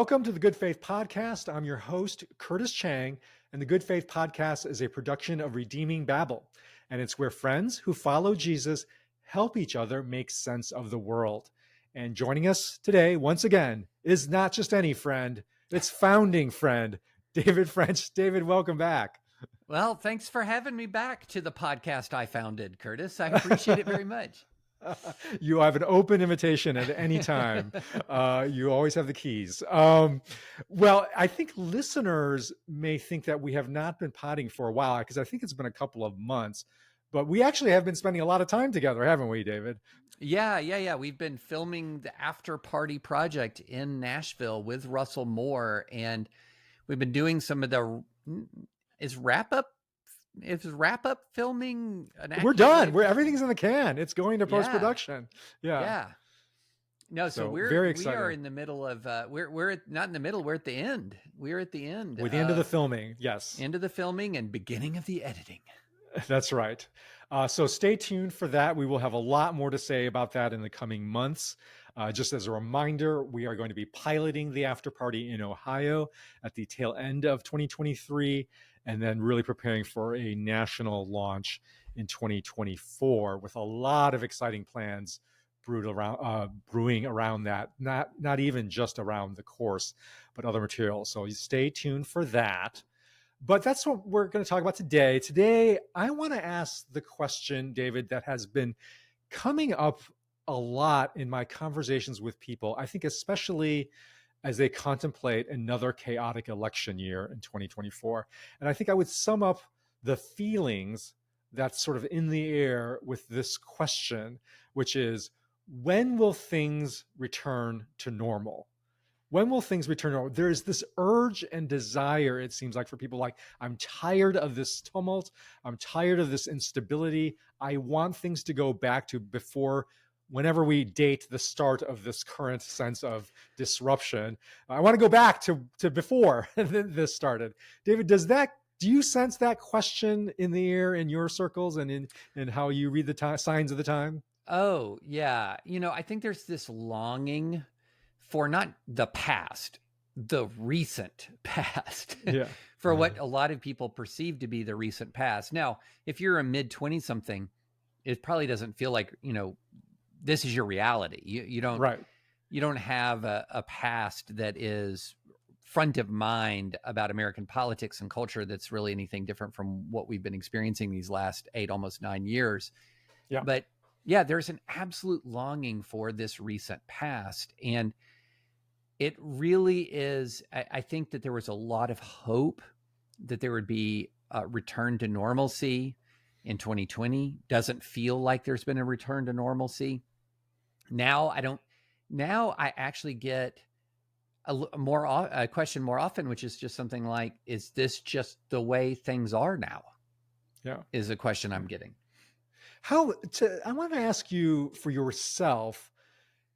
Welcome to the Good Faith Podcast. I'm your host, Curtis Chang, and the Good Faith Podcast is a production of Redeeming Babel, and it's where friends who follow Jesus help each other make sense of the world. And joining us today, once again, is not just any friend, it's founding friend, David French. David, welcome back. Well, thanks for having me back to the podcast I founded, Curtis. I appreciate it very much. You have an open invitation at any time. You always have the keys. Well, I think listeners may think that we have not been potting for a while because I think it's been a couple of months, but we actually have been spending a lot of time together, haven't we, David? Yeah. We've been filming the After Party Project in Nashville with Russell Moore, and we've been doing some of the wrap up filming We're done. Everything's in the can. It's going to post-production. Yeah. No, so we're very excited. We are in the middle of we're not in the middle, we're at the end. We're at the end. We're the end of the filming, yes. End of the filming and beginning of the editing. That's right. So stay tuned for that. We will have a lot more to say about that in the coming months. Just as a reminder, we are going to be piloting the After Party in Ohio at the tail end of 2023, and then really preparing for a national launch in 2024 with a lot of exciting plans brewing around that, not even just around the course, but other materials. So stay tuned for that. But that's what we're going to talk about today. Today, I want to ask the question, David, that has been coming up a lot in my conversations with people, I think especially as they contemplate another chaotic election year in 2024. And I think I would sum up the feelings that's sort of in the air with this question, which is, when will things return to normal? When will things return to normal? There is this urge and desire, it seems like, for people like, I'm tired of this tumult. I'm tired of this instability. I want things to go back to before, whenever we date the start of this current sense of disruption. I want to go back to before this started. David, do you sense that question in the air in your circles and in how you read the signs of the time? Oh, yeah. I think there's this longing for not the past, the recent past, for what a lot of people perceive to be the recent past. Now, if you're a mid-20 something, it probably doesn't feel like, this is your reality. You don't have a past that is front of mind about American politics and culture that's really anything different from what we've been experiencing these last 8, almost 9 years. Yeah. But yeah, there's an absolute longing for this recent past. And it really is, I think that there was a lot of hope that there would be a return to normalcy in 2020. Doesn't feel like there's been a return to normalcy. Now I actually get a question more often, which is just something like, is this just the way things are now? Yeah. Is a question I'm getting. I want to ask you for yourself,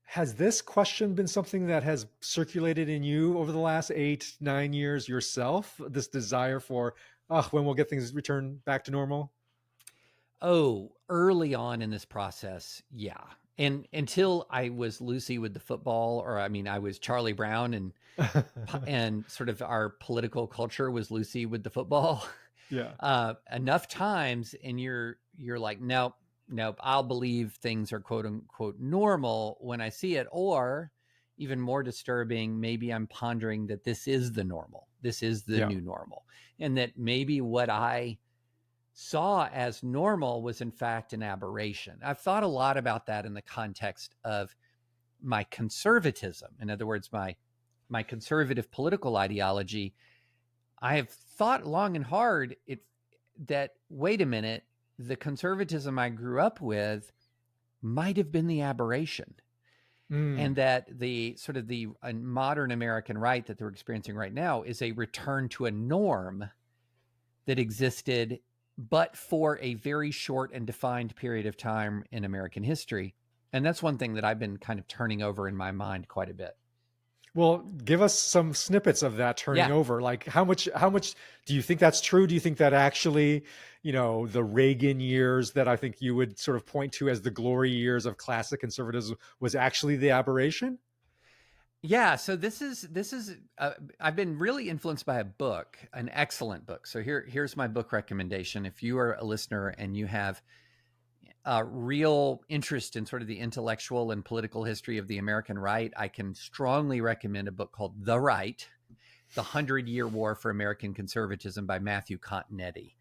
has this question been something that has circulated in you over the last 8, 9 years yourself? This desire for, when we'll get things returned back to normal? Oh, early on in this process, yeah. And until I was Lucy with the football, I was Charlie Brown, and sort of our political culture was Lucy with the football. Yeah. Enough times, and you're like, nope, I'll believe things are quote unquote normal when I see it. Or even more disturbing, maybe I'm pondering that this is the normal. This is the new normal. And that maybe what I saw as normal was in fact an aberration. I've thought a lot about that in the context of my conservatism. In other words, my conservative political ideology. I have thought long and hard that, wait a minute, the conservatism I grew up with might have been the aberration. And that the sort of the modern American right that they're experiencing right now is a return to a norm that existed, but for a very short and defined period of time in American history. And that's one thing that I've been kind of turning over in my mind quite a bit. Well, give us some snippets of that turning over. Like how much do you think that's true? Do you think that actually, the Reagan years that I think you would sort of point to as the glory years of classic conservatism was actually the aberration? Yeah, so this is I've been really influenced by a book, an excellent book. So here's my book recommendation. If you are a listener and you have real interest in sort of the intellectual and political history of the American right, I can strongly recommend a book called The Right: The 100-Year War for American Conservatism by Matthew Continetti.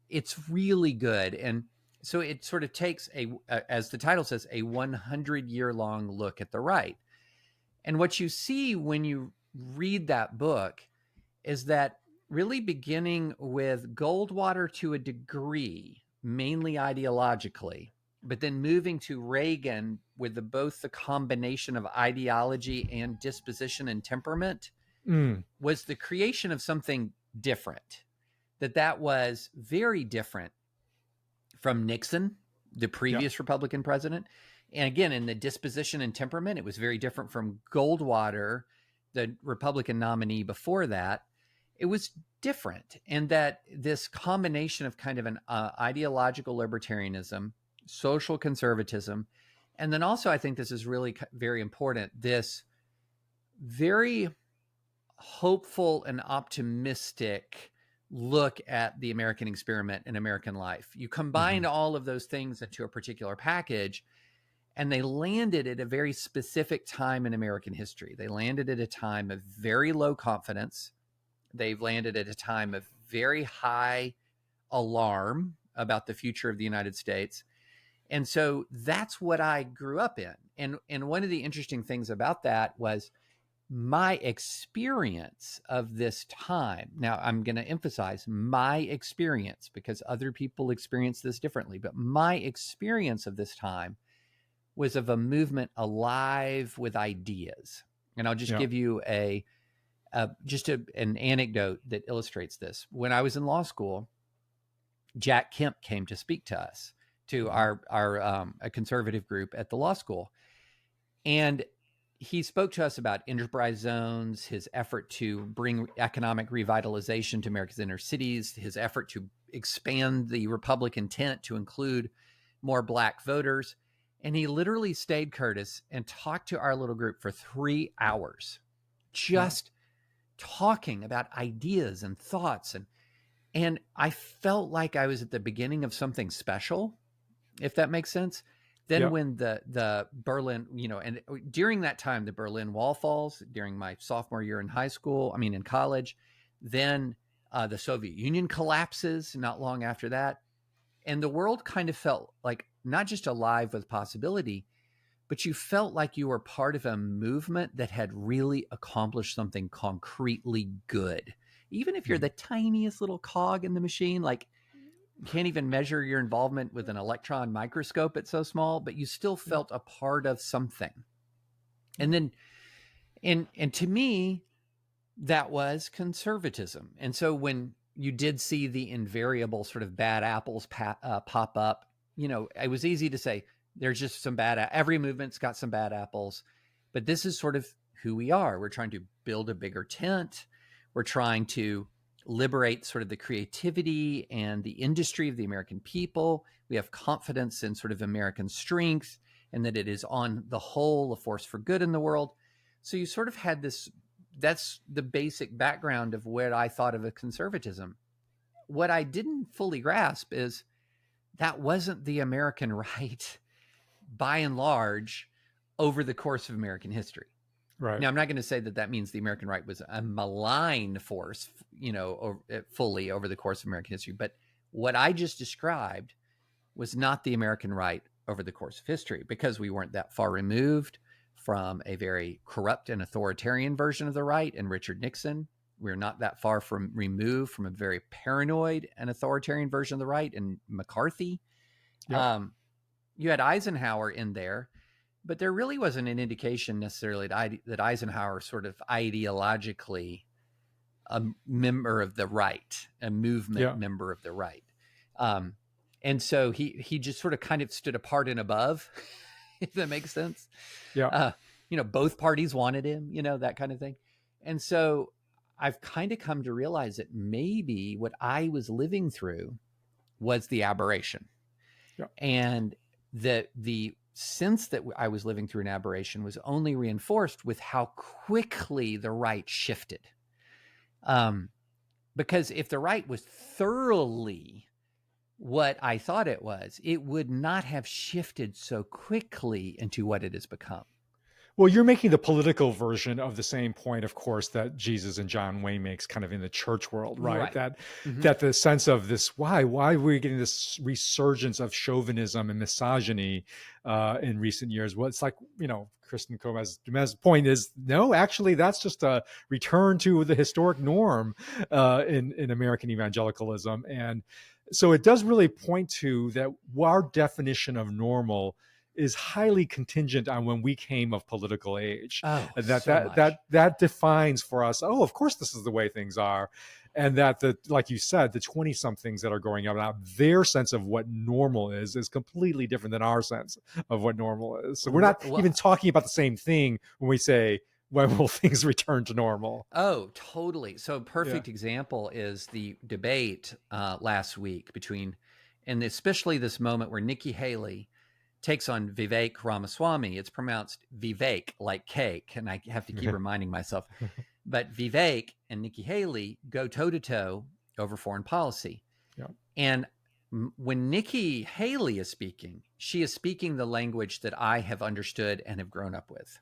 It's really good, and so it sort of takes as the title says, a 100-year-long look at the right. And what you see when you read that book is that, really beginning with Goldwater to a degree, mainly ideologically, but then moving to Reagan with both the combination of ideology and disposition and temperament, Mm, was the creation of something different. That was very different from Nixon, the yeah. previous Republican president. And again, in the disposition and temperament, it was very different from Goldwater, the Republican nominee before that. It was different. And that this combination of kind of an ideological libertarianism, social conservatism, and then also, I think this is really very important, this very hopeful and optimistic look at the American experiment and American life. You combine Mhm. all of those things into a particular package, and they landed at a very specific time in American history. They landed at a time of very low confidence. They've landed at a time of very high alarm about the future of the United States. And so that's what I grew up in. And one of the interesting things about that was my experience of this time. Now, I'm going to emphasize my experience, because other people experience this differently, but my experience of this time was of a movement alive with ideas. And I'll just Yeah. give you an anecdote that illustrates this. When I was in law school, Jack Kemp came to speak to us, to Mhm. our a conservative group at the law school, and he spoke to us about enterprise zones, his effort to bring economic revitalization to America's inner cities, his effort to expand the Republican tent to include more Black voters. And he literally stayed, Curtis, and talked to our little group for 3 hours, Yeah. just talking about ideas and thoughts. And I felt like I was at the beginning of something special, if that makes sense. Then Yeah. when the Berlin, and during that time, the Berlin Wall falls during my sophomore year in college. Then the Soviet Union collapses not long after that. And the world kind of felt like not just alive with possibility, but you felt like you were part of a movement that had really accomplished something concretely good. Even if you're Mhm. the tiniest little cog in the machine, like, can't even measure your involvement with an electron microscope, it's so small, but you still Yeah. felt a part of something. And Yeah. then, and to me, that was conservatism. And so when you did see the invariable sort of bad apples pop up, it was easy to say there's just some every movement's got some bad apples, but this is sort of who we are. We're trying to build a bigger tent. We're trying to liberate sort of the creativity and the industry of the American people. We have confidence in sort of American strength, and that it is on the whole a force for good in the world. So you sort of had this. That's the basic background of what I thought of a conservatism. What I didn't fully grasp is that wasn't the American right, by and large, over the course of American history. Right. Now, I'm not going to say that means the American right was a malign force, fully over the course of American history. But what I just described was not the American right over the course of history, because we weren't that far removed from a very corrupt and authoritarian version of the right in Richard Nixon. We're not that far removed from a very paranoid and authoritarian version of the right in McCarthy. Yeah. Um, you had Eisenhower in there, but there really wasn't an indication necessarily that Eisenhower sort of ideologically a member of the right, a movement Yeah. member of the right. Um, and so he just sort of kind of stood apart and above, if that makes sense. Yeah. Uh, both parties wanted him, that kind of thing. And so I've kind of come to realize that maybe what I was living through was the aberration. Yeah. And the sense that I was living through an aberration was only reinforced with how quickly the right shifted. Because if the right was thoroughly what I thought it was, it would not have shifted so quickly into what it has become. Well, you're making the political version of the same point, of course, that Jesus and John Wayne makes kind of in the church world, right? Right. That Mm-hmm. that the sense of this, why are we getting this resurgence of chauvinism and misogyny in recent years? Well, it's like, Kristen Gomez's point is, no, actually, that's just a return to the historic norm in American evangelicalism. And so it does really point to that our definition of normal is highly contingent on when we came of political age. Oh, And that so that much. that defines for us, oh, of course this is the way things are. And that like you said, the 20 somethings that are growing up now, their sense of what normal is completely different than our sense of what normal is. So we're not even talking about the same thing when we say, when will things return to normal? Oh, totally. So a perfect example is the debate last week between, and especially this moment where Nikki Haley takes on Vivek Ramaswamy. It's pronounced Vivek, like cake, and I have to keep reminding myself. But Vivek and Nikki Haley go toe-to-toe over foreign policy. Yeah. And when Nikki Haley is speaking, she is speaking the language that I have understood and have grown up with.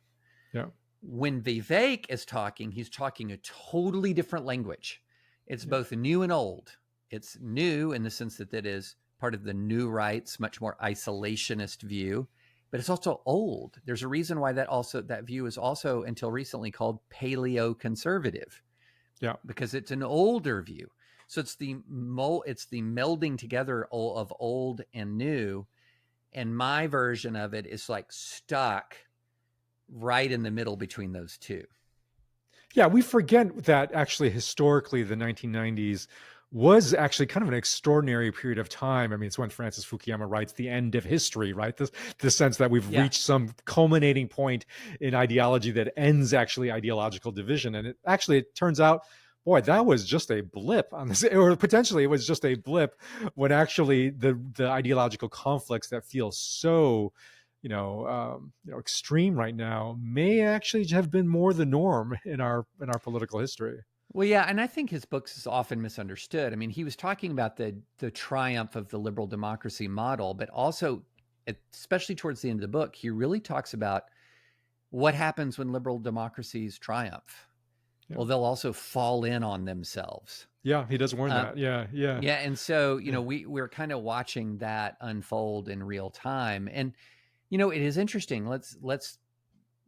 Yeah. When Vivek is talking, he's talking a totally different language. It's both new and old. It's new in the sense that it is part of the new right's much more isolationist view, but it's also old. There's a reason why that view is also until recently called paleoconservative. Yeah. Because it's an older view. So it's the melding together of old and new. And my version of it is like stuck right in the middle between those two. Yeah, we forget that actually historically the 1990s was actually kind of an extraordinary period of time. I mean, it's when Francis Fukuyama writes the end of history, right? The sense that we've reached some culminating point in ideology that ends actually ideological division. And it turns out, boy, that was just a blip on this, or potentially it was just a blip when actually the ideological conflicts that feel so extreme right now may actually have been more the norm in our political history. Well, yeah, and I think his books is often misunderstood. I mean, he was talking about the triumph of the liberal democracy model, but also, especially towards the end of the book, he really talks about what happens when liberal democracies triumph. Yeah. Well, they'll also fall in on themselves. Yeah, he does warn that. Yeah. And so, we're kind of watching that unfold in real time. And, it is interesting. Let's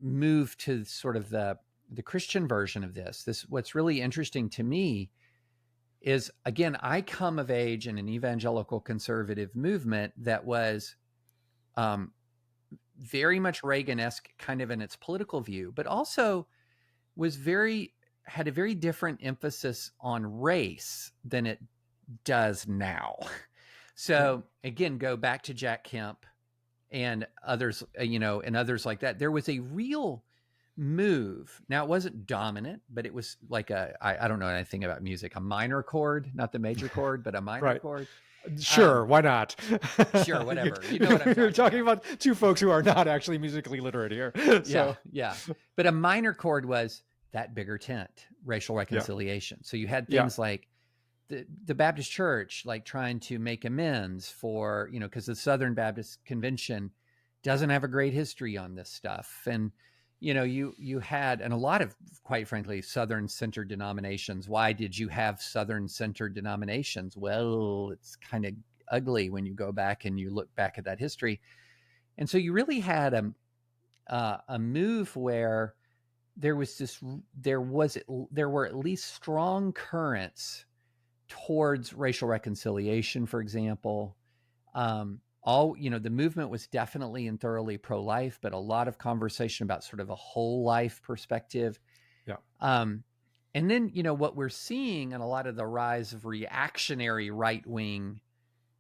move to sort of the Christian version of this. What's really interesting to me is, again, I come of age in an evangelical conservative movement that was very much Reagan-esque kind of in its political view, but also had a very different emphasis on race than it does now. So again, go back to Jack Kemp and others, and others like that. There was a real move. Now, it wasn't dominant, but it was like I don't know anything about music, a minor chord, not the major chord, but a minor chord. Sure, why not? Sure, whatever. You know what I'm You're talking about two folks who are not actually musically literate here. So. Yeah. But a minor chord was that bigger tent, racial reconciliation. So you had things like the Baptist Church, like trying to make amends for, because the Southern Baptist Convention doesn't have a great history on this stuff. And, you had, and a lot of, quite frankly, Southern-centered denominations. Why did you have Southern-centered denominations? Well, it's kind of ugly when you go back and you look back at that history. And so you really had a move where there were at least strong currents towards racial reconciliation, for example. The movement was definitely and thoroughly pro-life, but a lot of conversation about sort of a whole life perspective. Yeah. And then, what we're seeing in a lot of the rise of reactionary right-wing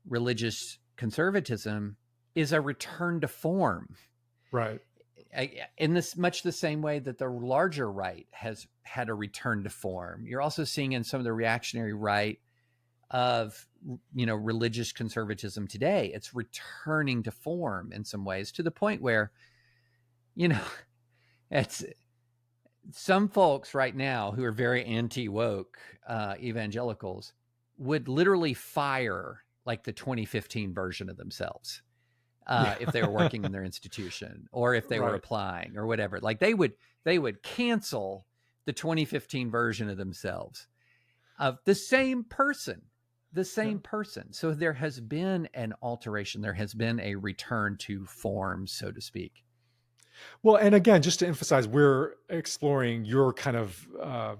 religious conservatism is a return to form. Right. In this much the same way that the larger right has had a return to form. You're also seeing in some of the reactionary right of, religious conservatism today. It's returning to form in some ways, to the point where, it's some folks right now who are very anti-woke evangelicals would literally fire like the 2015 version of themselves if they were working in their institution, or if they were applying or whatever. Like they would cancel the 2015 version of themselves, of the same person. So there has been an alteration. There has been a return to form, so to speak. Well, and again, just to emphasize, we're exploring your kind of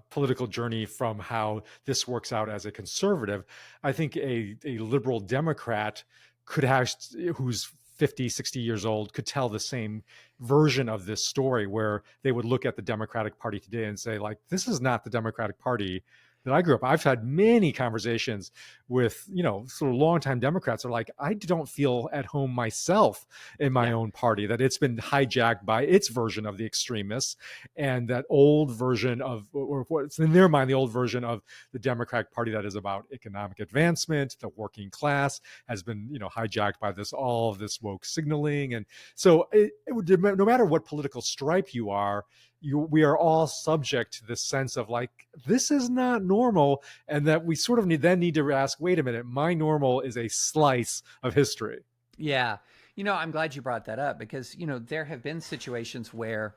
political journey from how this works out as a conservative. I think a liberal Democrat could have, who's 50, 60 years old, could tell the same version of this story, where they would look at the Democratic Party today and say, like, this is not the Democratic Party that I grew up. I've had many conversations with, sort of longtime Democrats are like, I don't feel at home myself in my own party, that it's been hijacked by its version of the extremists, and that old version of, or what's in their mind, the old version of the Democratic Party that is about economic advancement, the working class, has been, hijacked by all of this woke signaling. And so no matter what political stripe you are, we are all subject to this sense of like, this is not normal, and that we sort of need to ask, wait a minute, my normal is a slice of history. Yeah. I'm glad you brought that up, because, there have been situations where,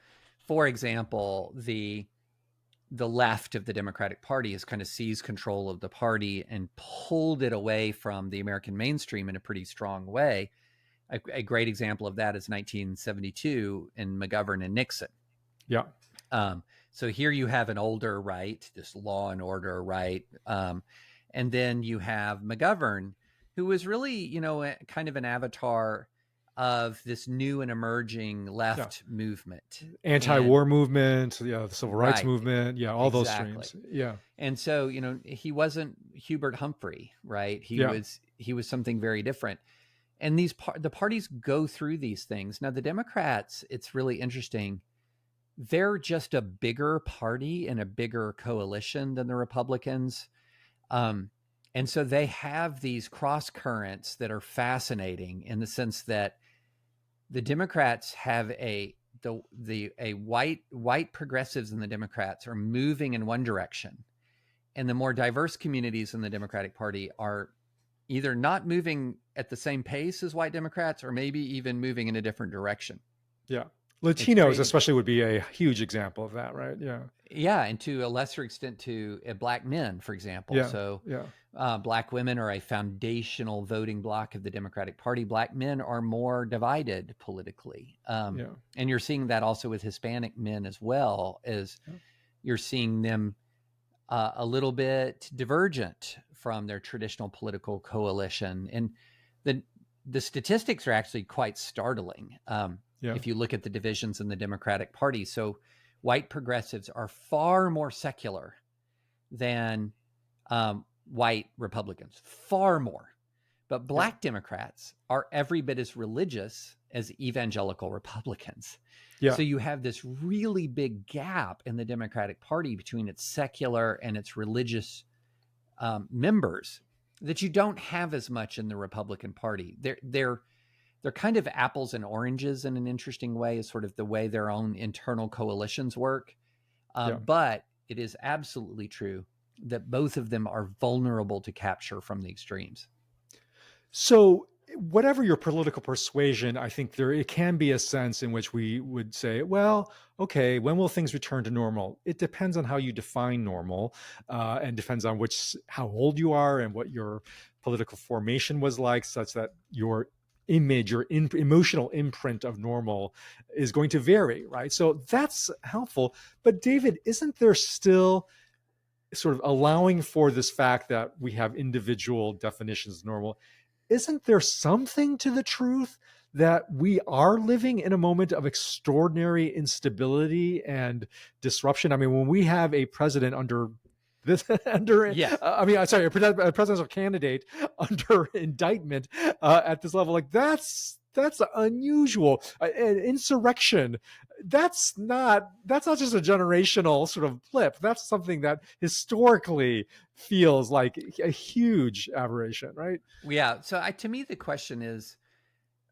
for example, the left of the Democratic Party has kind of seized control of the party and pulled it away from the American mainstream in a pretty strong way. A great example of that is 1972 in McGovern and Nixon. Yeah. So here you have an older right, this law and order right. And then you have McGovern, who was really, kind of an avatar of this new and emerging left movement. Anti-war movement, the civil rights movement, all those streams. Yeah. And so, he wasn't Hubert Humphrey, right? He was something very different. And the parties go through these things. Now, the Democrats, it's really interesting. They're just a bigger party and a bigger coalition than the Republicans. And so they have these cross currents that are fascinating, in the sense that the Democrats have white progressives, and the Democrats are moving in one direction. And the more diverse communities in the Democratic Party are either not moving at the same pace as white Democrats, or maybe even moving in a different direction. Yeah. Latinos especially would be a huge example of that, right? Yeah. Yeah, and to a lesser extent to black men, for example. Black women are a foundational voting bloc of the Democratic Party. Black men are more divided politically. And you're seeing that also with Hispanic men as well, as you're seeing them a little bit divergent from their traditional political coalition. And the statistics are actually quite startling. If you look at the divisions in the Democratic Party. So white progressives are far more secular than white Republicans, far more. But black Democrats are every bit as religious as evangelical Republicans. Yeah. So you have this really big gap in the Democratic Party between its secular and its religious members that you don't have as much in the Republican Party. They're kind of apples and oranges in an interesting way, is sort of the way their own internal coalitions work. But it is absolutely true that both of them are vulnerable to capture from the extremes. So whatever your political persuasion, I think it can be a sense in which we would say, well, okay, when will things return to normal? It depends on how you define normal, and depends on how old you are and what your political formation was like, such that your image, your emotional imprint of normal is going to vary, right? So that's helpful. But David, isn't there still, sort of allowing for this fact that we have individual definitions of normal, isn't there something to the truth that we are living in a moment of extraordinary instability and disruption? I mean, when we have a president a presidential candidate under indictment at this level, like that's That's unusual. An insurrection, that's not just a generational sort of blip. That's something that historically feels like a huge aberration, right? Yeah. So to me, the question is,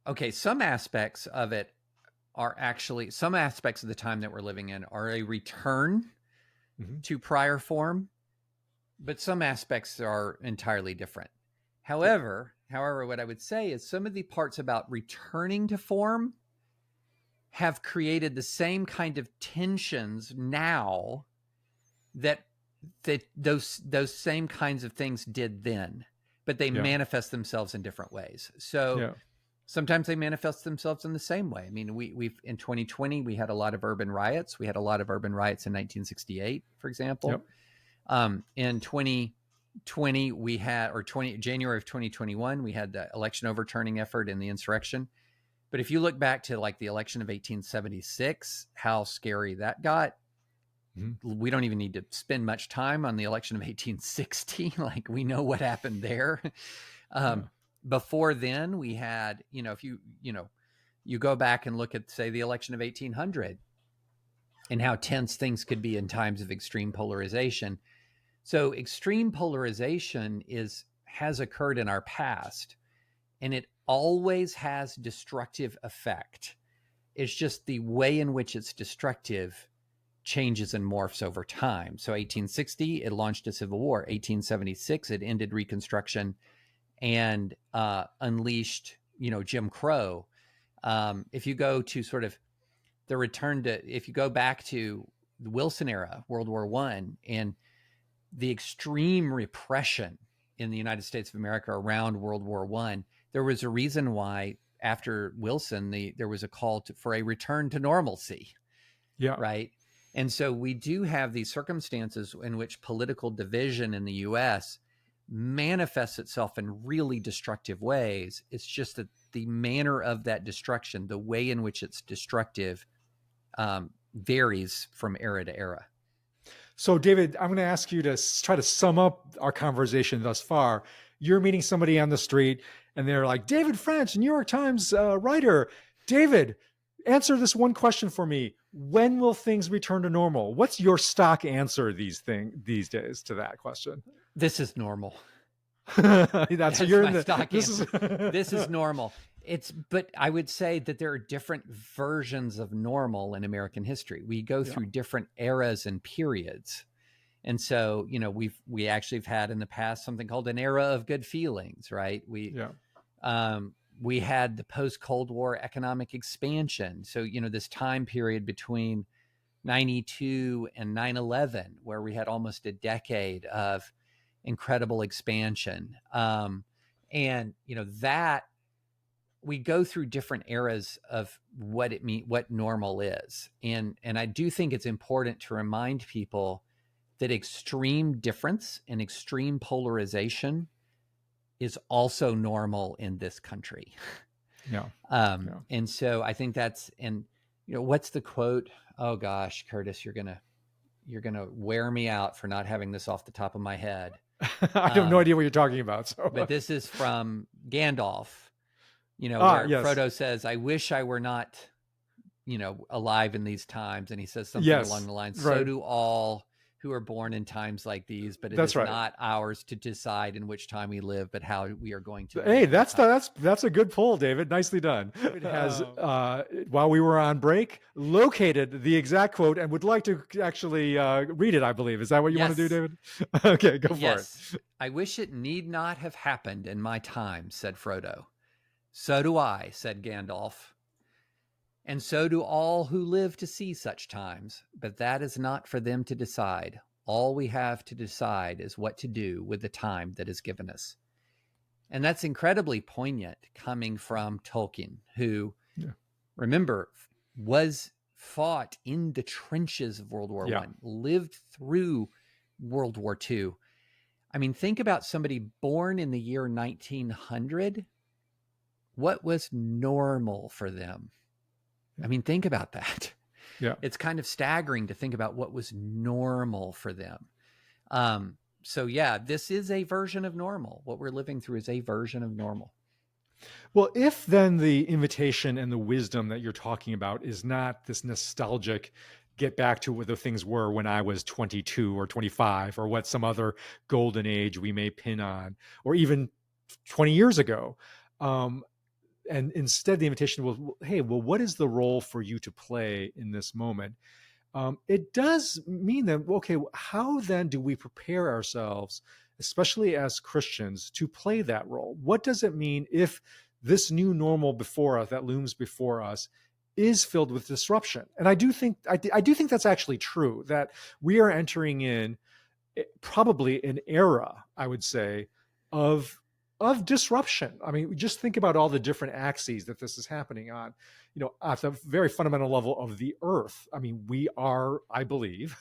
okay, some aspects of it are actually, some aspects of the time that we're living in are a return to prior form, but some aspects are entirely different. However, what I would say is some of the parts about returning to form have created the same kind of tensions now that those same kinds of things did then, but they manifest themselves in different ways. So sometimes they manifest themselves in the same way. I mean, we've in 2020 we had a lot of urban riots. We had a lot of urban riots in 1968, for example. In 2020 we had, or January of 2021, we had the election overturning effort and the insurrection. But if you look back to like the election of 1876, how scary that got, we don't even need to spend much time on the election of 1860. Like, we know what happened there. Before then we had, if you go back and look at, say, the election of 1800 and how tense things could be in times of extreme polarization. So extreme polarization has occurred in our past, and it always has destructive effect. It's just the way in which it's destructive changes and morphs over time. So 1860, it launched a civil war. 1876, it ended Reconstruction and unleashed, Jim Crow. If you go to sort of the return to, if you go back to the Wilson era, World War I, and the extreme repression in the United States of America around World War I, there was a reason why after Wilson, there was a call for a return to normalcy. Right. And so we do have these circumstances in which political division in the U.S. manifests itself in really destructive ways. It's just that the manner of that destruction, the way in which it's destructive, varies from era to era. So, David, I'm going to ask you to try to sum up our conversation thus far. You're meeting somebody on the street and they're like, David French, New York Times writer. David, answer this one question for me. When will things return to normal? What's your stock answer these days to that question? This is normal. That's you're in the stock answer. This is normal. But I would say that there are different versions of normal in American history. We go through different eras and periods. And so, we actually have had in the past something called an era of good feelings, right? We had the post-Cold War economic expansion. So, this time period between 92 and 9/11, where we had almost a decade of incredible expansion. And, that we go through different eras of what normal is. And I do think it's important to remind people that extreme difference and extreme polarization is also normal in this country. And so I think what's the quote? Oh gosh, Curtis, you're going to wear me out for not having this off the top of my head. I have no idea what you're talking about. So. But this is from Gandalf, where Frodo says, I wish I were not, alive in these times. And he says something along the lines, so do all who are born in times like these, but it is not ours to decide in which time we live, but how we are going to. Hey, that's a good pull, David. Nicely done. It has, while we were on break, located the exact quote and would like to actually read it, I believe. Is that what you want to do, David? Okay, go for it. I wish it need not have happened in my time, said Frodo. So do I, said Gandalf. And so do all who live to see such times, but that is not for them to decide. All we have to decide is what to do with the time that is given us. And that's incredibly poignant coming from Tolkien, who, remember, was fought in the trenches of World War I, lived through World War II. I mean, think about somebody born in the year 1900. What was normal for them? I mean, think about that. It's kind of staggering to think about what was normal for them. So this is a version of normal. What we're living through is a version of normal. Well, if then the invitation and the wisdom that you're talking about is not this nostalgic, get back to what the things were when I was 22 or 25, or what some other golden age we may pin on, or even 20 years ago. Um, and instead, the invitation was, hey, well, what is the role for you to play in this moment? It does mean that, okay, how then do we prepare ourselves, especially as Christians, to play that role? What does it mean if this new normal before us, that looms before us, is filled with disruption? And I do think that's actually true, that we are entering in probably an era, I would say, of disruption. I mean, just think about all the different axes that this is happening on, at the very fundamental level of the earth. I mean, we are, I believe,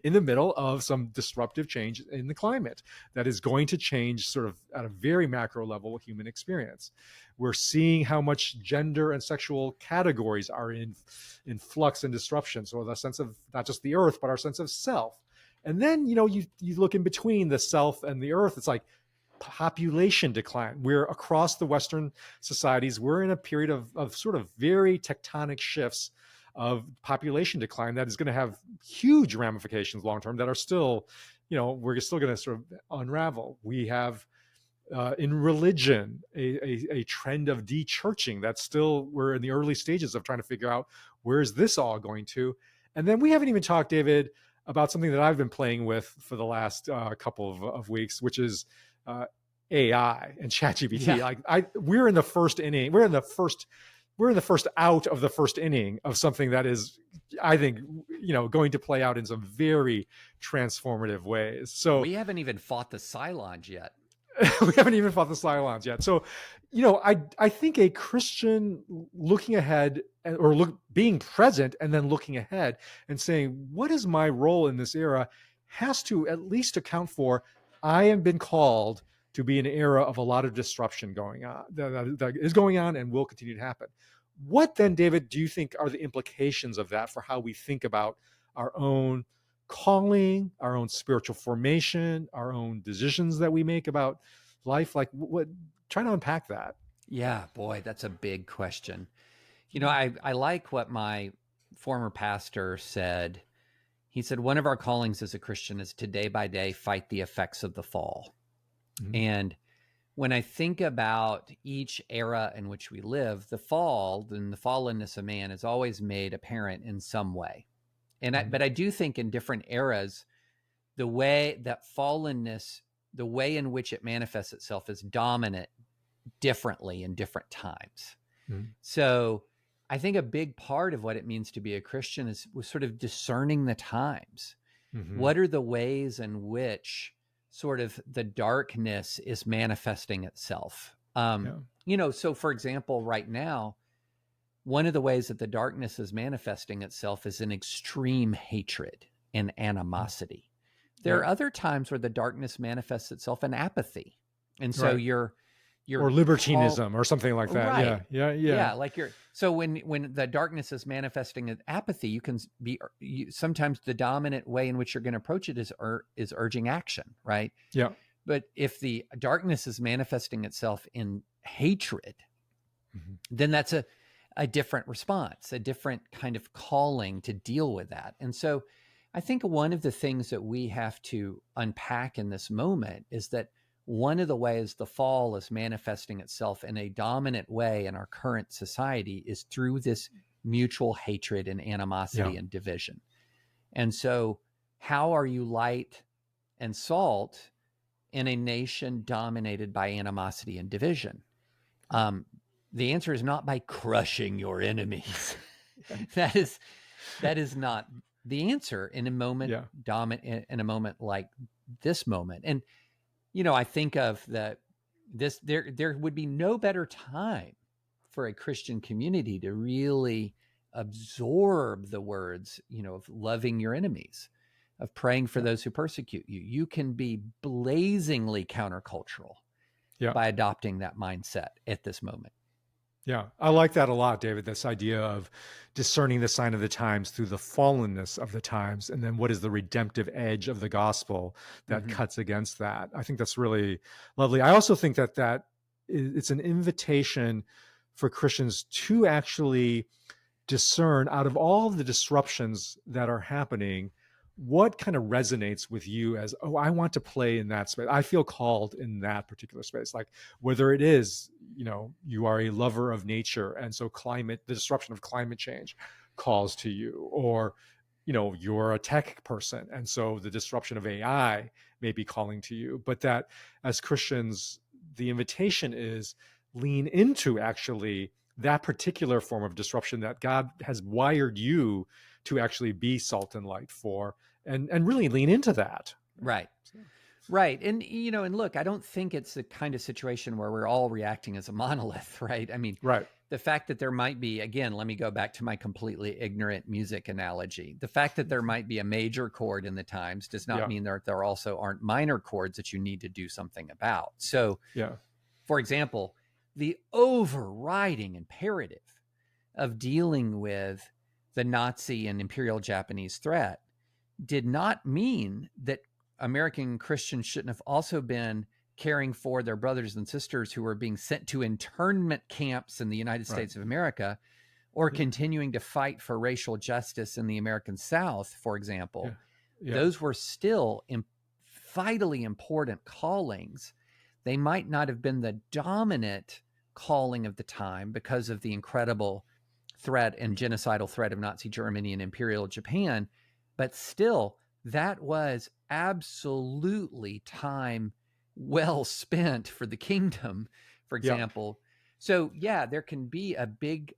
in the middle of some disruptive change in the climate that is going to change sort of at a very macro level human experience. We're seeing how much gender and sexual categories are in flux and disruption. So the sense of not just the earth, but our sense of self. And then, you look in between the self and the earth, it's like population decline. We're across the Western societies, we're in a period of sort of very tectonic shifts of population decline that is going to have huge ramifications long term that are still, we're still going to sort of unravel. We have in religion a trend of de-churching that's still, we're in the early stages of trying to figure out where is this all going to. And then we haven't even talked, David, about something that I've been playing with for the last couple of weeks, which is AI and ChatGPT. Yeah. Like we're in the first inning. We're in the first out of the first inning of something that is, I think, going to play out in some very transformative ways. So We haven't even fought the Cylons yet. we haven't even fought the Cylons yet. So, I think a Christian looking ahead, or being present and then looking ahead and saying, what is my role in this era, has to at least account for, I have been called to be an era of a lot of disruption going on, that is going on and will continue to happen. What then, David, do you think are the implications of that for how we think about our own calling, our own spiritual formation, our own decisions that we make about life? Like, what trying to unpack that. Yeah, boy, that's a big question. I like what my former pastor said. He said, one of our callings as a Christian is to day by day fight the effects of the fall. Mm-hmm. And when I think about each era in which we live, the fall and the fallenness of man is always made apparent in some way. But I do think in different eras, the way that fallenness, the way in which it manifests itself, is dominant differently in different times. Mm-hmm. So I think a big part of what it means to be a Christian was sort of discerning the times. Mm-hmm. What are the ways in which sort of the darkness is manifesting itself? So for example, right now, one of the ways that the darkness is manifesting itself is in extreme hatred and animosity. There are other times where the darkness manifests itself in apathy. And so you're or libertinism or something like that. Right. Yeah. Like so when the darkness is manifesting in apathy, you can sometimes the dominant way in which you're going to approach it is urging action, right? Yeah. But if the darkness is manifesting itself in hatred, mm-hmm. then that's a different response, a different kind of calling to deal with that. And so I think one of the things that we have to unpack in this moment is that one of the ways the fall is manifesting itself in a dominant way in our current society is through this mutual hatred and animosity and division. And so how are you light and salt in a nation dominated by animosity and division? The answer is not by crushing your enemies. That is not the answer in a moment in a moment like this moment. And I think of there would be no better time for a Christian community to really absorb the words, of loving your enemies, of praying for those who persecute you. You can be blazingly countercultural by adopting that mindset at this moment. Yeah, I like that a lot, David, this idea of discerning the sign of the times through the fallenness of the times, and then what is the redemptive edge of the gospel that cuts against that. I think that's really lovely. I also think that it's an invitation for Christians to actually discern, out of all the disruptions that are happening, what kind of resonates with you as, oh, I want to play in that space. I feel called in that particular space. Like whether it is, you are a lover of nature, and so the disruption of climate change calls to you, or, you're a tech person, and so the disruption of AI may be calling to you. But that as Christians, the invitation is lean into actually that particular form of disruption that God has wired you to actually be salt and light for, and really lean into that. Right. Right. And, and look, I don't think it's the kind of situation where we're all reacting as a monolith, right? I mean, Right. the fact that there might be, again, let me go back to my completely ignorant music analogy. The fact that there might be a major chord in the times does not mean that there also aren't minor chords that you need to do something about. So, for example, the overriding imperative of dealing with the Nazi and Imperial Japanese threat did not mean that American Christians shouldn't have also been caring for their brothers and sisters who were being sent to internment camps in the United States of America, or continuing to fight for racial justice in the American South, for example. Those were still vitally important callings. They might not have been the dominant calling of the time because of the incredible threat and genocidal threat of Nazi Germany and Imperial Japan, but still, that was absolutely time well spent for the kingdom, for example. So there can be a big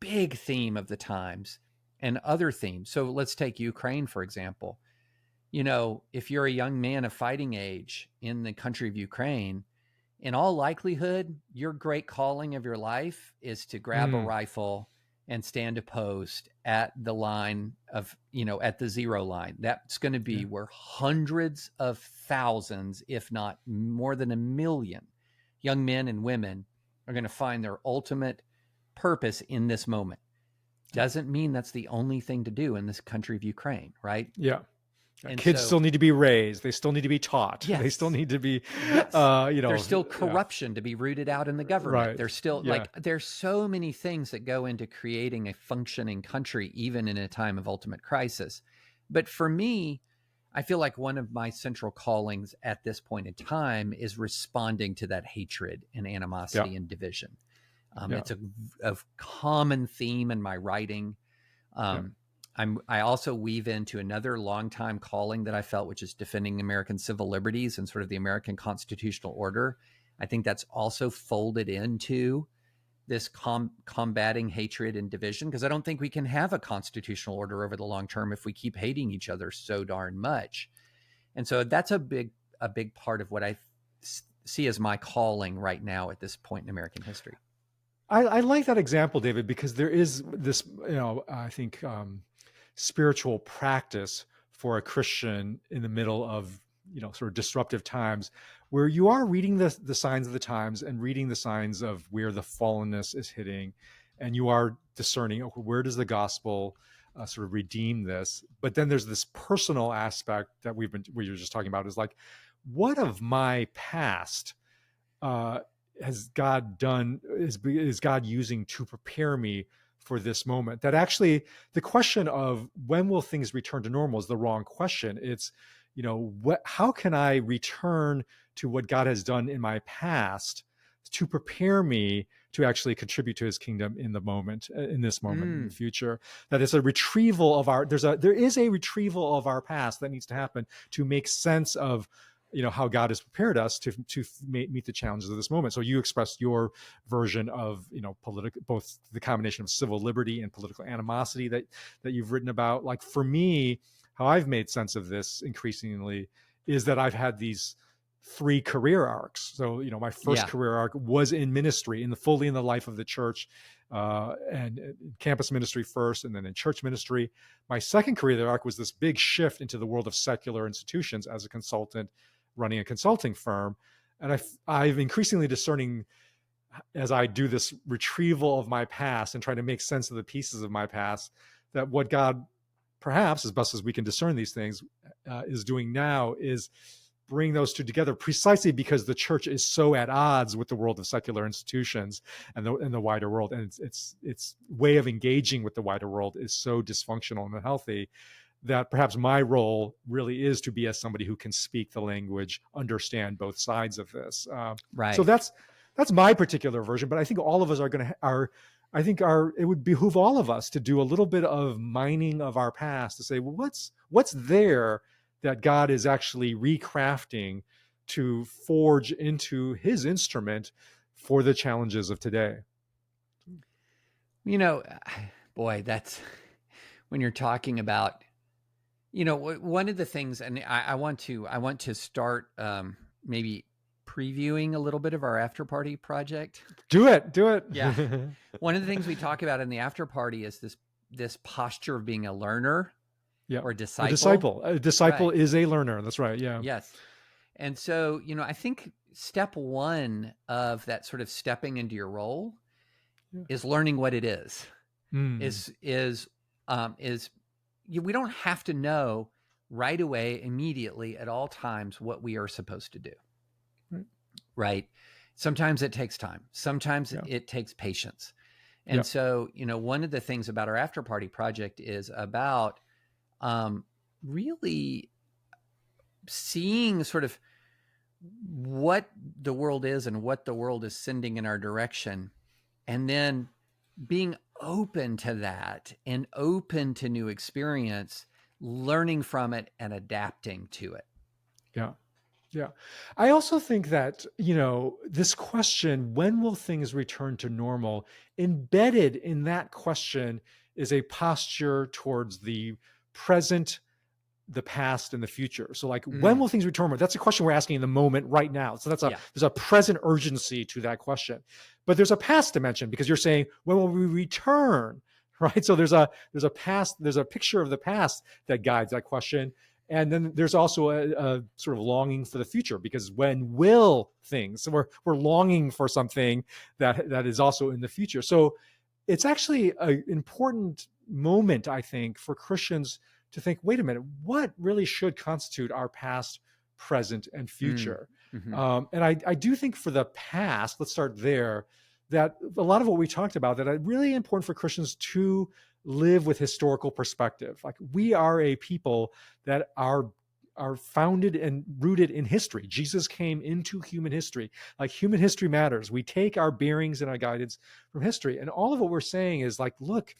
theme of the times and other themes. So let's take Ukraine, for example. If you're a young man of fighting age in the country of Ukraine, in all likelihood, your great calling of your life is to grab a rifle and stand a post at the line of, at the zero line. That's going to be where hundreds of thousands, if not more than 1 million young men and women are going to find their ultimate purpose in this moment. Doesn't mean that's the only thing to do in this country of Ukraine, right? Yeah. And kids still need to be raised. They still need to be taught. Yes. They still need to be, There's still corruption to be rooted out in the government. Right. There's still there's so many things that go into creating a functioning country, even in a time of ultimate crisis. But for me, I feel like one of my central callings at this point in time is responding to that hatred and animosity and division. It's a common theme in my writing. I also weave into another longtime calling that I felt, which is defending American civil liberties and sort of the American constitutional order. I think that's also folded into this combating hatred and division, because I don't think we can have a constitutional order over the long term if we keep hating each other so darn much. And so that's a big part of what I see as my calling right now at this point in American history. I like that example, David, because there is this, I think, spiritual practice for a Christian in the middle of, sort of disruptive times, where you are reading the signs of the times and reading the signs of where the fallenness is hitting, and you are discerning, okay, where does the gospel sort of redeem this? But then there's this personal aspect that we were just talking about, is like, what of my past has God done, is God using to prepare me for this moment? That actually, the question of when will things return to normal is the wrong question. It's, how can I return to what God has done in my past to prepare me to actually contribute to his kingdom in the moment, in this moment, in the future? That is a retrieval of there is a retrieval of our past that needs to happen to make sense of, how God has prepared us to meet the challenges of this moment. So you expressed your version of, political, both the combination of civil liberty and political animosity that you've written about. Like, for me, how I've made sense of this increasingly is that I've had these 3 career arcs. So, my first career arc was in ministry, fully in the life of the church, and campus ministry first, and then in church ministry. My second career arc was this big shift into the world of secular institutions as a consultant, running a consulting firm. And I've increasingly discerning, as I do this retrieval of my past and try to make sense of the pieces of my past, that what God, perhaps as best as we can discern these things, is doing now is bring those two together precisely because the church is so at odds with the world of secular institutions and the wider world, and its way of engaging with the wider world is so dysfunctional and unhealthy that perhaps my role really is to be as somebody who can speak the language, understand both sides of this. So Right. that's my particular version, but I think all of us it would behoove all of us to do a little bit of mining of our past to say, well, what's there that God is actually recrafting to forge into his instrument for the challenges of today. Boy, that's when you're talking about, one of the things, and I want to start maybe previewing a little bit of our after party project. Do it. Yeah. One of the things we talk about in the after party is this posture of being a learner. Yeah. Or disciple. A disciple right. is a learner. That's right. Yeah. Yes. And so, I think step one of that sort of stepping into your role is learning what it is. We don't have to know right away, immediately, at all times what we are supposed to do. Right. Sometimes it takes time. Sometimes it takes patience. And so, one of the things about our after party project is about really seeing sort of what the world is and what the world is sending in our direction, and then being open to that and open to new experience, learning from it and adapting to it. Yeah. I also think that, this question, when will things return to normal, embedded in that question is a posture towards the present, the past, and the future. So like, when will things return? That's a question we're asking in the moment right now. So there's a present urgency to that question, but there's a past dimension because you're saying, when will we return? Right. So there's a picture of the past that guides that question. And then there's also a sort of longing for the future, because when will things, so we're longing for something that is also in the future. So it's actually an important moment, I think, for Christians to think, wait a minute, what really should constitute our past, present, and future? And I do think for the past, let's start there, that a lot of what we talked about, that it's really important for Christians to live with historical perspective. Like, we are a people that are founded and rooted in history. Jesus came into human history. Like, human history matters. We take our bearings and our guidance from history. And all of what we're saying is like, look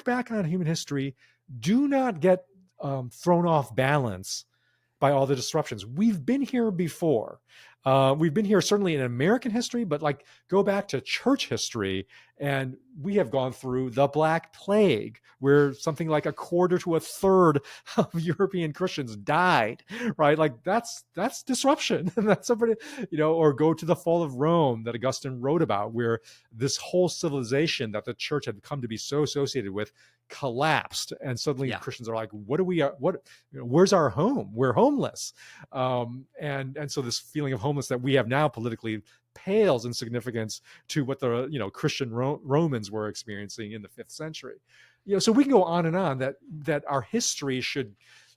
back on human history. Do not get thrown off balance by all the disruptions. We've been here before. We've been here certainly in American history, but like, go back to church history, and we have gone through the Black Plague, where something like a quarter to a third of European Christians died, right? Like, that's disruption. That's somebody, or go to the fall of Rome that Augustine wrote about, where this whole civilization that the church had come to be so associated with collapsed, and suddenly Christians are like, where's our home? We're homeless. And so this feeling of homeless that we have now politically pales in significance to what the Christian Romans were experiencing in the 5th century. So we can go on and on, that our history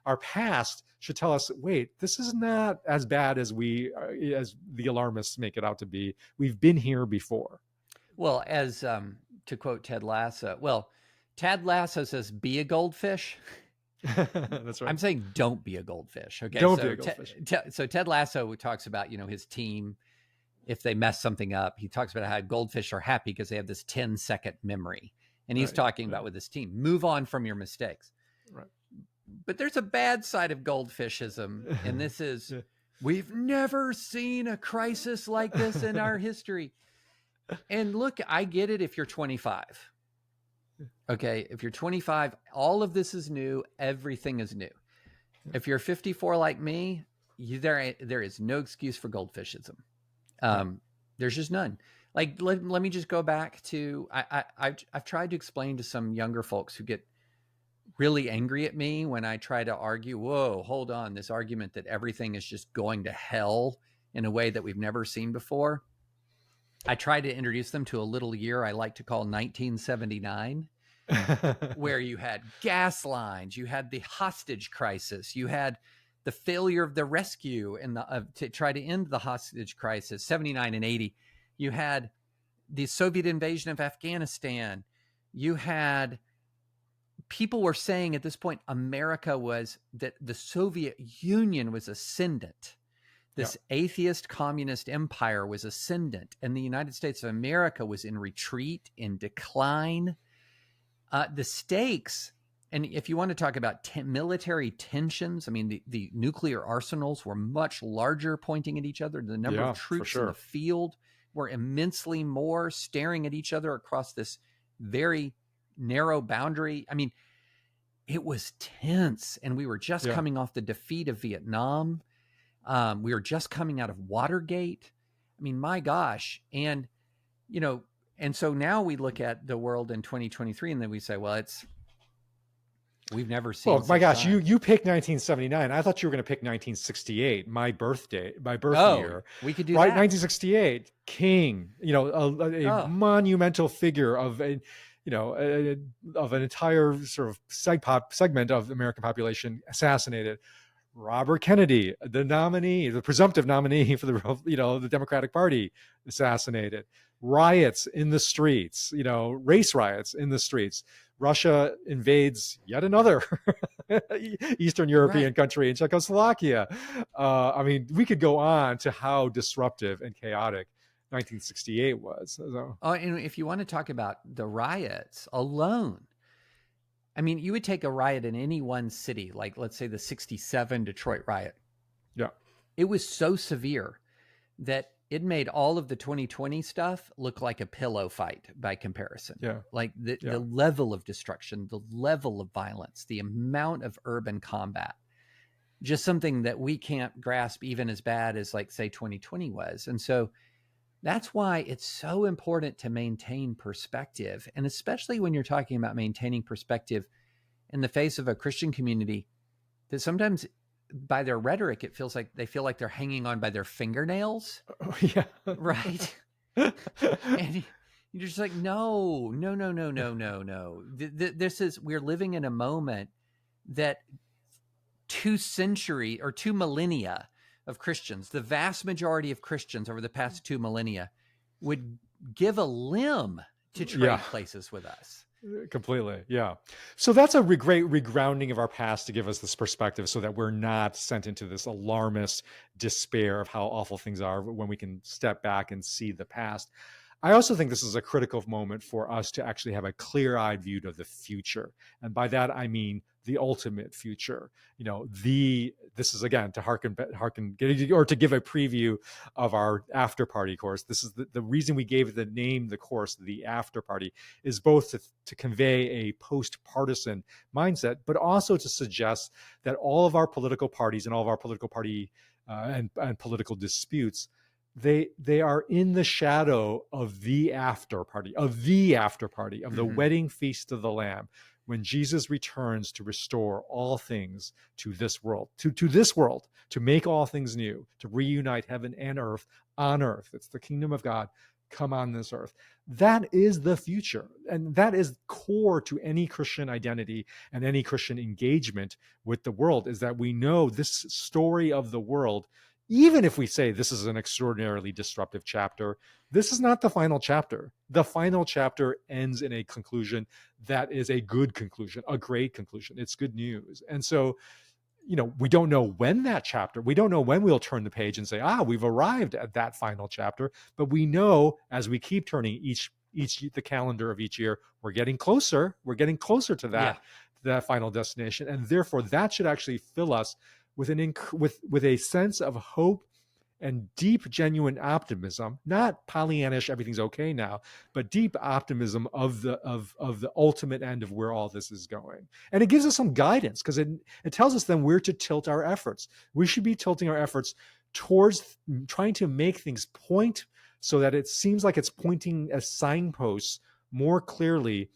our past should tell us, wait, this is not as bad as as the alarmists make it out to be. We've been here before. Well, as to quote Ted Lasso, Ted Lasso says, be a goldfish. That's right. I'm saying don't be a goldfish. Okay. Don't be a goldfish. So Ted Lasso talks about, his team, if they mess something up, he talks about how goldfish are happy because they have this 10-second memory. And he's talking about with his team, move on from your mistakes. Right. But there's a bad side of goldfishism. And this is, we've never seen a crisis like this in our history. And look, I get it if you're 25. Okay. If you're 25, all of this is new. Everything is new. If you're 54 like me, there is no excuse for goldfishism. There's just none. Like, let me just go back to, I've tried to explain to some younger folks who get really angry at me when I try to argue, whoa, hold on, this argument that everything is just going to hell in a way that we've never seen before. I try to introduce them to a little year I like to call 1979, where you had gas lines, you had the hostage crisis, you had the failure of the rescue and to try to end the hostage crisis, 79 and 80. You had the Soviet invasion of Afghanistan. You had people were saying at this point, that the Soviet Union was ascendant. This atheist communist empire was ascendant, and the United States of America was in retreat, in decline. The stakes, and if you want to talk about military tensions, I mean, the nuclear arsenals were much larger, pointing at each other. The number of troops in the field were immensely more, staring at each other across this very narrow boundary. I mean, it was tense, and we were just coming off the defeat of Vietnam. We were just coming out of Watergate. I mean, my gosh. And, and so now we look at the world in 2023 and then we say, well, we've never seen. Well, my gosh, you picked 1979. I thought you were going to pick 1968, my birth year. We could do right? that. 1968, King, a monumental figure of of an entire sort of segment of the American population assassinated. Robert Kennedy, the presumptive nominee for the Democratic Party, assassinated. Riots in the streets, race riots in the streets. Russia invades yet another Eastern European country in Czechoslovakia. I mean, we could go on to how disruptive and chaotic 1968 was. So. And if you want to talk about the riots alone, I mean, you would take a riot in any one city, like let's say the 67 Detroit riot. Yeah. It was so severe that it made all of the 2020 stuff look like a pillow fight by comparison. Yeah. Like the level of destruction, the level of violence, the amount of urban combat, just something that we can't grasp even as bad as like, say, 2020 was. And so that's why it's so important to maintain perspective. And especially when you're talking about maintaining perspective in the face of a Christian community that sometimes by their rhetoric, it feels like they feel like they're hanging on by their fingernails. Oh, yeah. Right. And you're just like, no. We're living in a moment that 2 millennia of Christians, the vast majority of Christians over the past 2 millennia would give a limb to trade places with us. Completely. Yeah. So that's a great regrounding of our past to give us this perspective so that we're not sent into this alarmist despair of how awful things are when we can step back and see the past. I also think this is a critical moment for us to actually have a clear-eyed view of the future. And by that, I mean the ultimate future. This is again to hearken or to give a preview of our after party course. This is the reason we gave the name the course, the after party, is both to convey a post-partisan mindset, but also to suggest that all of our political parties and all of our political party and political disputes, they are in the shadow of the after party, of the wedding feast of the Lamb, when Jesus returns to restore all things to this world, to make all things new, to reunite heaven and earth on earth. It's the kingdom of God come on this earth. That is the future. And that is core to any Christian identity and any Christian engagement with the world, is that we know this story of the world. Even if we say this is an extraordinarily disruptive chapter, this is not the final chapter. The final chapter ends in a conclusion that is a good conclusion, a great conclusion. It's good news. And so, we don't know when we don't know when we'll turn the page and say, we've arrived at that final chapter. But we know as we keep turning the calendar of each year, we're getting closer. We're getting closer to that final destination. And therefore, that should actually fill us with a sense of hope and deep, genuine optimism, not Pollyannish, everything's okay now, but deep optimism of the ultimate end of where all this is going. And it gives us some guidance, because it tells us then where to tilt our efforts. We should be tilting our efforts towards trying to make things point so that it seems like it's pointing as signposts more clearly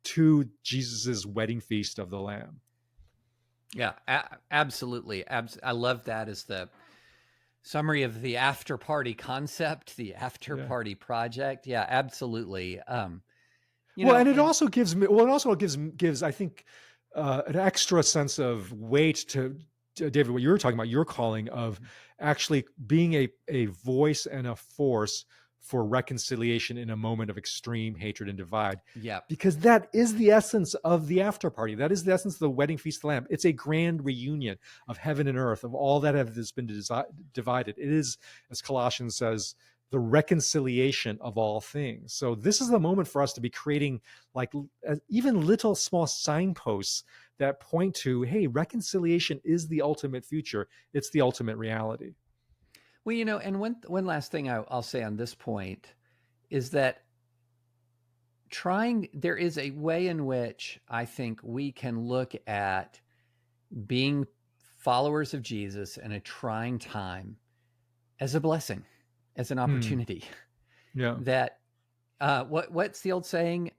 to Jesus's wedding feast of the Lamb. Yeah, absolutely. I love that as the summary of the after party concept, the after party project. Yeah, absolutely. And it also gives, I think, an extra sense of weight to David, what you were talking about, your calling of actually being a voice and a force for reconciliation in a moment of extreme hatred and divide. Yep. Because that is the essence of the after party. That is the essence of the wedding feast of the Lamb. It's a grand reunion of heaven and earth, of all that has been divided. It is, as Colossians says, the reconciliation of all things. So this is the moment for us to be creating like even little small signposts that point to, hey, reconciliation is the ultimate future. It's the ultimate reality. Well, and one last thing I'll say on this point is that there is a way in which I think we can look at being followers of Jesus in a trying time as a blessing, as an opportunity. Yeah. That what's the old saying?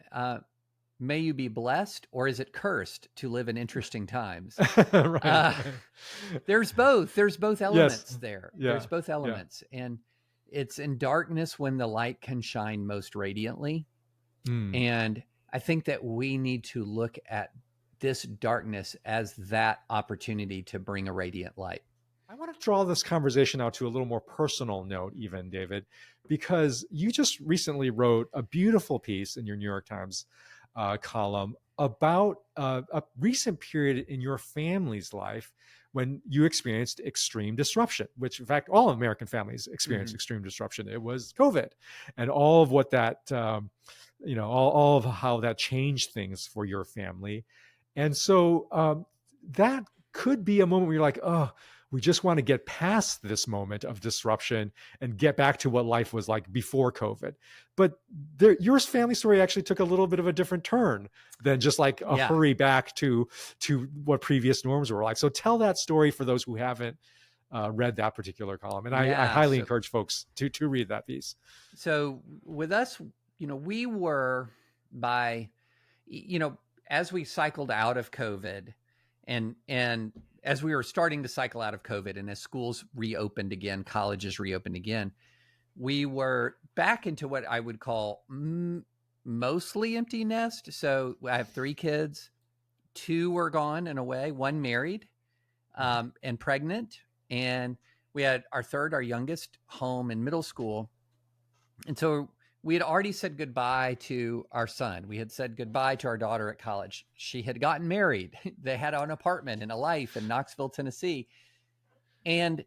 May you be blessed, or is it cursed to live in interesting times? Right. There's both elements Yes. there. Yeah. There's both elements. And it's in darkness when the light can shine most radiantly. And I think that we need to look at this darkness as that opportunity to bring a radiant light. I want to draw this conversation out to a little more personal note, even, David, because you just recently wrote a beautiful piece in your New York Times column about a recent period in your family's life when you experienced extreme disruption, which, in fact, all American families experienced extreme disruption. It was COVID and all of what that, all of how that changed things for your family. And so that could be a moment where you're like, oh, we just want to get past this moment of disruption and get back to what life was like before COVID. But your family story actually took a little bit of a different turn than just like a hurry back to what previous norms were like. So tell that story for those who haven't read that particular column. And I highly encourage folks to read that piece. So with us, we were as we cycled out of COVID and as we were starting to cycle out of COVID and as schools reopened again, colleges reopened again, we were back into what I would call mostly empty nest. So I have 3 kids, 2 were gone and away, 1 married and pregnant. And we had our youngest, home in middle school. And so we had already said goodbye to our son. We had said goodbye to our daughter at college. She had gotten married. They had an apartment and a life in Knoxville, Tennessee. And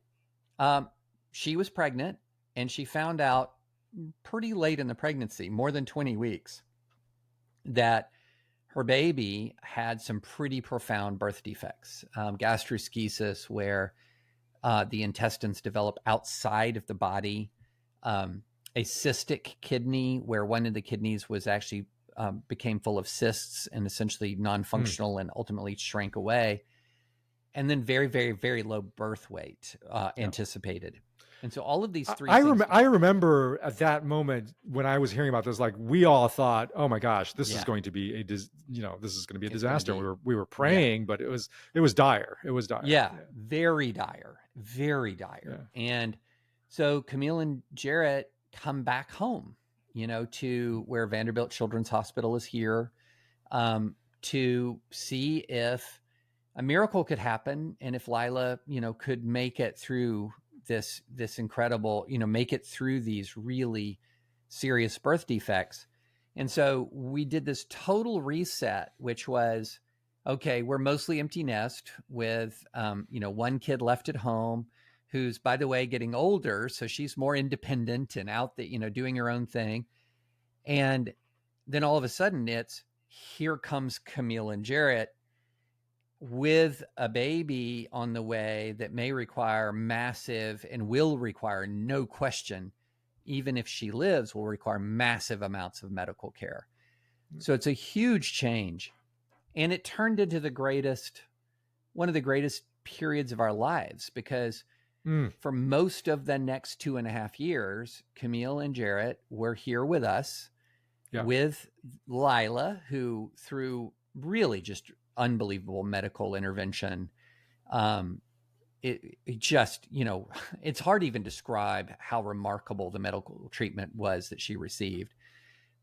she was pregnant, and she found out pretty late in the pregnancy, more than 20 weeks, that her baby had some pretty profound birth defects, gastroschisis, where the intestines develop outside of the body, a cystic kidney, where one of the kidneys was actually became full of cysts and essentially non-functional and ultimately shrank away. And then very, very, very low birth weight anticipated. And so all of these 3 things. I remember at that moment when I was hearing about this, like we all thought, oh my gosh, this is going to be this is going to be a disaster. We were praying, but it was dire. It was dire. Yeah, very dire, very dire. Yeah. And so Camille and Jarrett come back home, to where Vanderbilt Children's Hospital is here, to see if a miracle could happen. And if Lila, could make it through this incredible, make it through these really serious birth defects. And so we did this total reset, which was, okay, we're mostly empty nest with, 1 kid left at home, who's, by the way, getting older. So she's more independent and out there, doing her own thing. And then all of a sudden here comes Camille and Jarrett with a baby on the way that may require massive and will require, no question, even if she lives, will require massive amounts of medical care. So it's a huge change. And it turned into one of the greatest periods of our lives, because for most of the next 2.5 years, Camille and Jarrett were here with us, with Lila, who through really just unbelievable medical intervention, it just, it's hard to even describe how remarkable the medical treatment was that she received.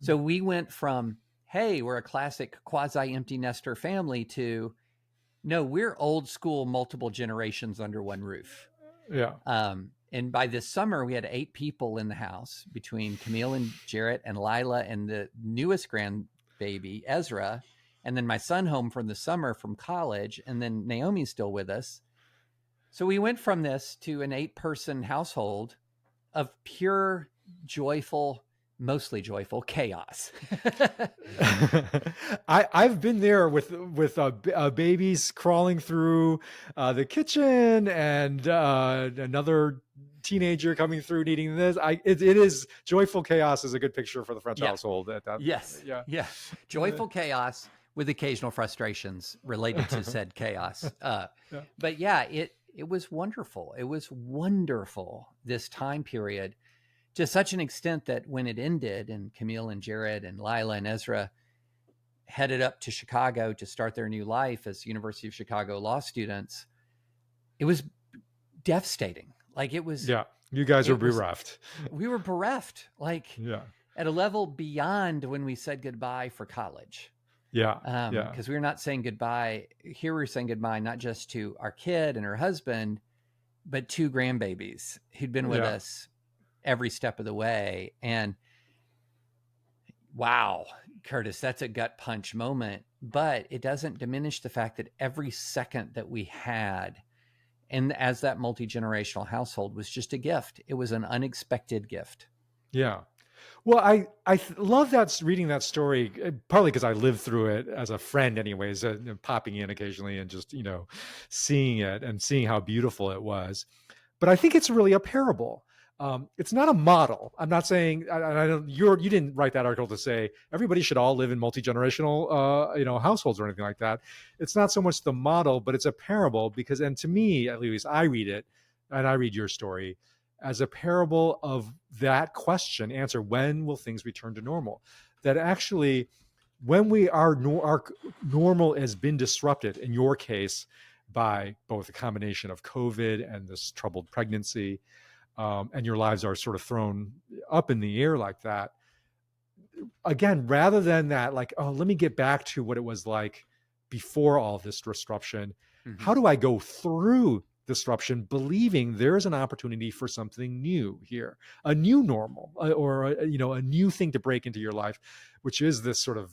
So we went from, hey, we're a classic quasi-empty nester family, to No, we're old school, multiple generations under one roof. Yeah. And by this summer, we had 8 people in the house between Camille and Jarrett and Lila and the newest grandbaby, Ezra. And then my son home from the summer from college. And then Naomi's still with us. So we went from this to an 8-person household of pure, joyful, mostly joyful chaos. I've been there with babies crawling through the kitchen and another teenager coming through needing this. It is joyful chaos is a good picture for the French household. At that, yes, yeah, joyful chaos with occasional frustrations related to said chaos. But yeah, it was wonderful. It was wonderful, this time period, to such an extent that when it ended and Camille and Jared and Lila and Ezra headed up to Chicago to start their new life as University of Chicago law students, it was devastating. Like it was. Yeah, you guys were bereft. We were bereft, like at a level beyond when we said goodbye for college. Yeah. Because we were not saying goodbye. Here we were saying goodbye, not just to our kid and her husband, but 2 grandbabies who'd been with us every step of the way. And wow, Curtis, that's a gut punch moment, but it doesn't diminish the fact that every second that we had, and as that multi-generational household, was just a gift. It was an unexpected gift. Yeah. Well, I love that, reading that story, partly because I lived through it as a friend anyways, popping in occasionally and just, seeing it and seeing how beautiful it was. But I think it's really a parable. It's not a model. I'm not saying I don't. You didn't write that article to say everybody should all live in multi-generational, households or anything like that. It's not so much the model, but it's a parable because, and to me at least, I read it, and I read your story as a parable of that question answer: when will things return to normal? That actually, when our normal has been disrupted, in your case, by both a combination of COVID and this troubled pregnancy. And your lives are sort of thrown up in the air like that. Again, rather than that, like, oh, let me get back to what it was like before all this disruption. Mm-hmm. How do I go through disruption believing there's an opportunity for something new here, a new normal, or a new thing to break into your life, which is this sort of,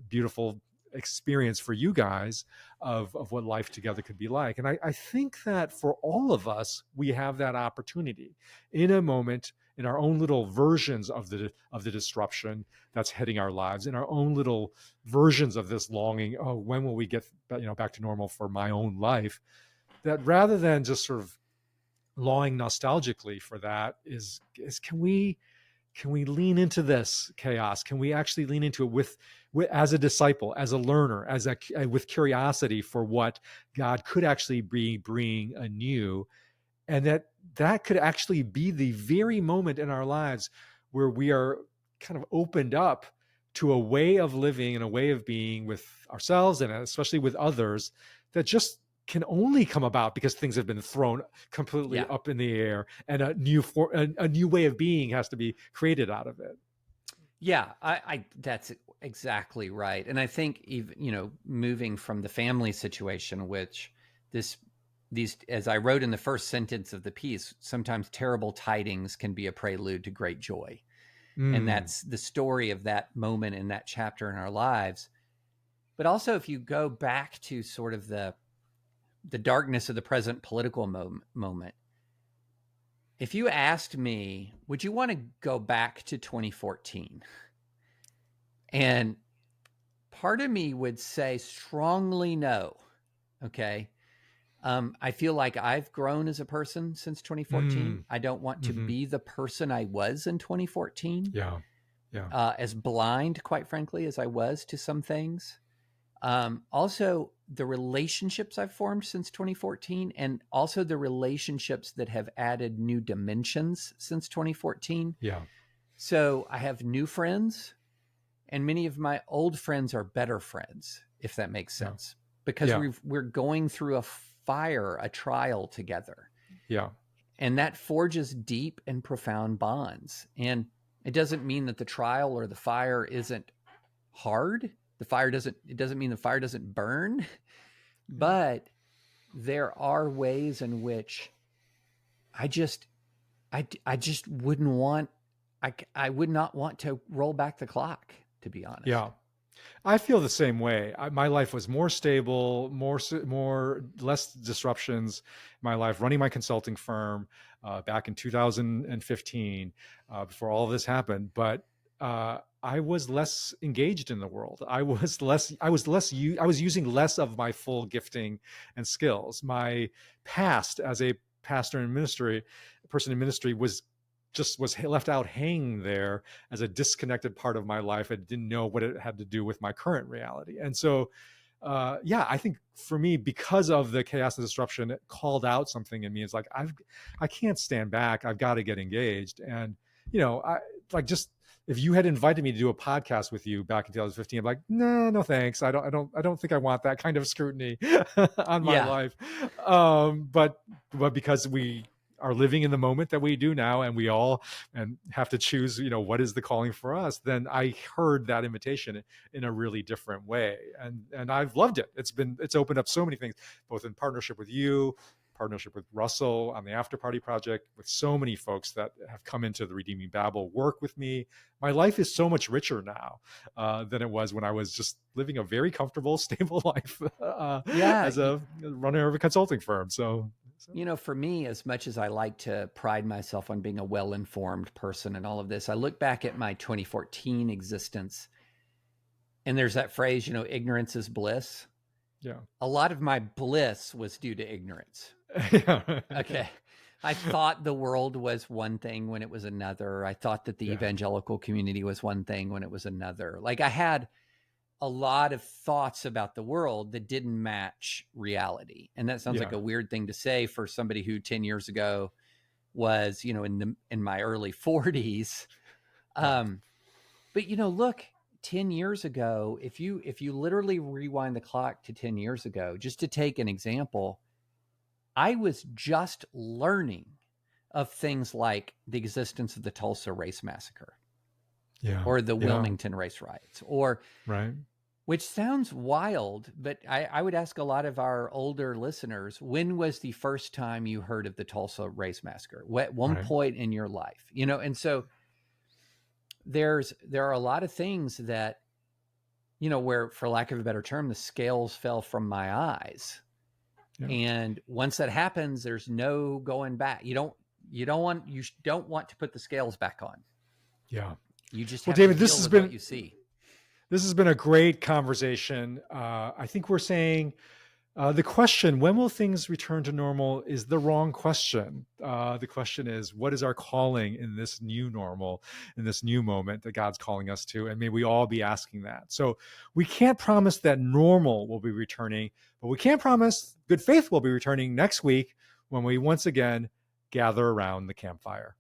beautiful experience for you guys of what life together could be like. And I think that for all of us, we have that opportunity in a moment, in our own little versions of the disruption that's hitting our lives, in our own little versions of this longing, oh, when will we get back to normal for my own life? That rather than just sort of longing nostalgically for that is can we lean into this chaos? Can we actually lean into it with as a disciple, as a learner, with curiosity for what God could actually bring anew, and that could actually be the very moment in our lives where we are kind of opened up to a way of living and a way of being with ourselves and especially with others that just can only come about because things have been thrown completely up in the air, and a new way of being has to be created out of it. Yeah, I that's exactly right. And I think even, moving from the family situation, which these, as I wrote in the first sentence of the piece, sometimes terrible tidings can be a prelude to great joy. And that's the story of that moment in that chapter in our lives. But also, if you go back to sort of the darkness of the present political moment, if you asked me, would you want to go back to 2014? And part of me would say strongly no. Okay. I feel like I've grown as a person since 2014. I don't want to be the person I was in 2014. Yeah. As blind, quite frankly, as I was to some things. Also, the relationships I've formed since 2014, and also the relationships that have added new dimensions since 2014. Yeah. So I have new friends, and many of my old friends are better friends, if that makes sense, because we're going through a fire, a trial together. Yeah. And that forges deep and profound bonds. And it doesn't mean that the trial or the fire isn't hard. It doesn't mean the fire doesn't burn, But there are ways in which I just wouldn't want, I would not want to roll back the clock, to be honest. Yeah. I feel the same way. My life was more stable, less disruptions. My life running my consulting firm back in 2015, before all of this happened. But I was less engaged in the world. I was using less of my full gifting and skills. My past as a pastor in ministry, person in ministry, was left out hanging there as a disconnected part of my life. I didn't know what it had to do with my current reality. And so, yeah, I think for me, because of the chaos and disruption, it called out something in me. It's like, I can't stand back. I've got to get engaged. And, if you had invited me to do a podcast with you back in 2015, I'm like, no thanks. I don't think I want that kind of scrutiny on my life. But because we are living in the moment that we do now, and we all have to choose, what is the calling for us, then I heard that invitation in a really different way. And I've loved it. It's opened up so many things, both in partnership with you, partnership with Russell on the After Party Project, with so many folks that have come into the Redeeming Babel work with me. My life is so much richer now than it was when I was just living a very comfortable, stable life as a runner of a consulting firm. So, for me, as much as I like to pride myself on being a well-informed person and all of this, I look back at my 2014 existence, and there's that phrase, ignorance is bliss. Yeah. A lot of my bliss was due to ignorance. Okay. I thought the world was one thing when it was another. I thought that the evangelical community was one thing when it was another. Like, I had a lot of thoughts about the world that didn't match reality. And that sounds like a weird thing to say for somebody who 10 years ago was, in my early 40s. But look, 10 years ago, if you literally rewind the clock to 10 years ago, just to take an example, I was just learning of things like the existence of the Tulsa race massacre, or the Wilmington race riots, or which sounds wild, but I would ask a lot of our older listeners, when was the first time you heard of the Tulsa race massacre? At one point in your life, and so there are a lot of things that, where, for lack of a better term, the scales fell from my eyes. And once that happens, there's no going back. You don't want to put the scales back on. Yeah. You just have David, to deal with what you see. This has been a great conversation. I think we're saying the question, when will things return to normal, is the wrong question. The question is, what is our calling in this new normal, in this new moment that God's calling us to? And may we all be asking that. So we can't promise that normal will be returning, but we can promise good faith will be returning next week when we once again gather around the campfire.